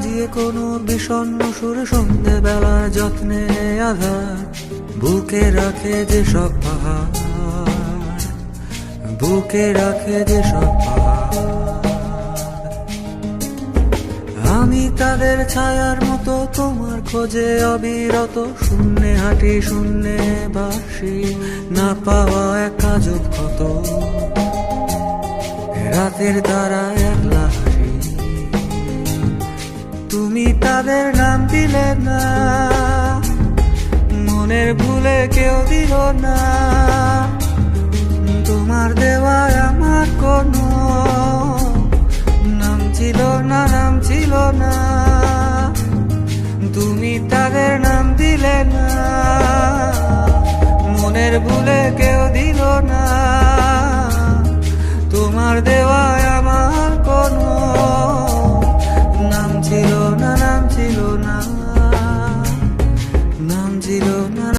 বাজিয়ে কোনো বিষণ্ণ সুরে সন্ধে বেলার যত্নে আধার বুকে রাখে যেসব পাহাড়, বুকে রাখে যেসব পাহাড়। আমি তাদের ছায়ার মতো তোমার খোঁজে অবিরত, শূন্যে হাঁটি শূন্যে বাসি, না পাওয়া এক আজব ক্ষত। রাতের তারা একলা হাসি, তুমি তাদের নাম দিলে না, মনের ভুলে কেউ দিল না। তোমার দেওয়ায় আমার কোনো